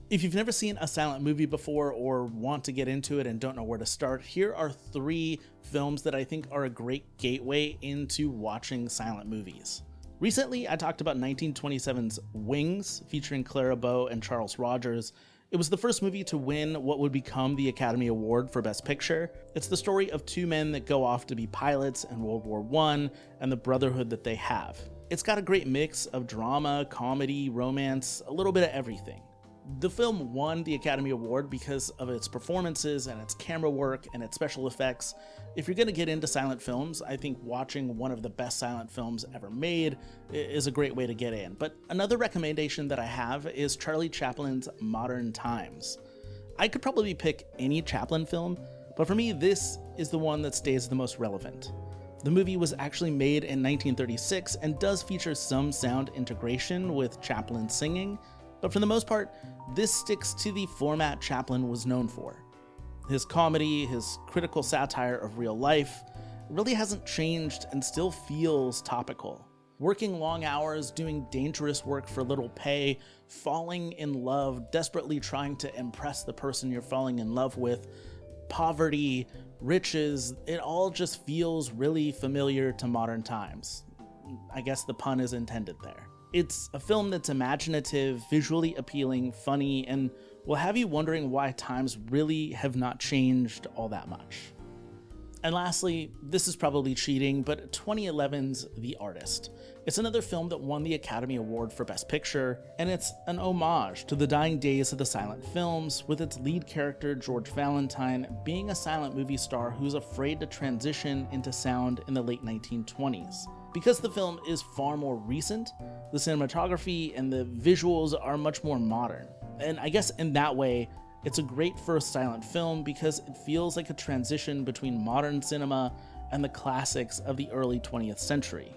If you've never seen a silent movie before or want to get into it and don't know where to start, here are 3 films that I think are a great gateway into watching silent movies. Recently, I talked about 1927's Wings, featuring Clara Bow and Charles Rogers. It was the first movie to win what would become the Academy Award for Best Picture. It's the story of 2 men that go off to be pilots in World War I and the brotherhood that they have. It's got a great mix of drama, comedy, romance, a little bit of everything. The film won the Academy Award because of its performances and its camera work and its special effects. If you're going to get into silent films, I think watching one of the best silent films ever made is a great way to get in. But another recommendation that I have is Charlie Chaplin's Modern Times. I could probably pick any Chaplin film, but for me, this is the one that stays the most relevant. The movie was actually made in 1936 and does feature some sound integration with Chaplin singing, but for the most part, this sticks to the format Chaplin was known for. His comedy, his critical satire of real life, really hasn't changed and still feels topical. Working long hours, doing dangerous work for little pay, falling in love, desperately trying to impress the person you're falling in love with, poverty, riches, it all just feels really familiar to modern times. I guess the pun is intended there. It's a film that's imaginative, visually appealing, funny, and will have you wondering why times really have not changed all that much. And lastly, this is probably cheating, but 2011's The Artist. It's another film that won the Academy Award for Best Picture, and it's an homage to the dying days of the silent films, with its lead character, George Valentine, being a silent movie star who's afraid to transition into sound in the late 1920s. Because the film is far more recent, the cinematography and the visuals are much more modern. And I guess in that way, it's a great first silent film because it feels like a transition between modern cinema and the classics of the early 20th century.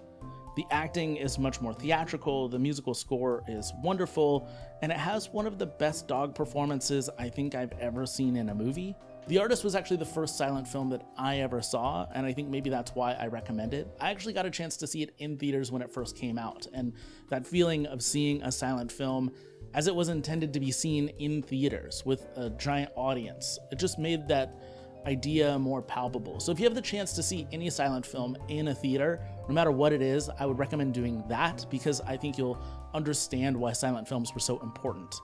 The acting is much more theatrical, the musical score is wonderful, and it has one of the best dog performances I think I've ever seen in a movie. The Artist was actually the first silent film that I ever saw, and I think maybe that's why I recommend it. I actually got a chance to see it in theaters when it first came out, and that feeling of seeing a silent film as it was intended to be seen in theaters with a giant audience, it just made that idea more palpable. So if you have the chance to see any silent film in a theater, no matter what it is, I would recommend doing that because I think you'll understand why silent films were so important.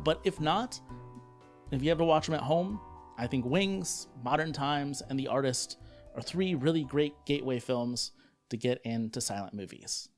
But if not, if you have to watch them at home, I think Wings, Modern Times, and The Artist are 3 really great gateway films to get into silent movies.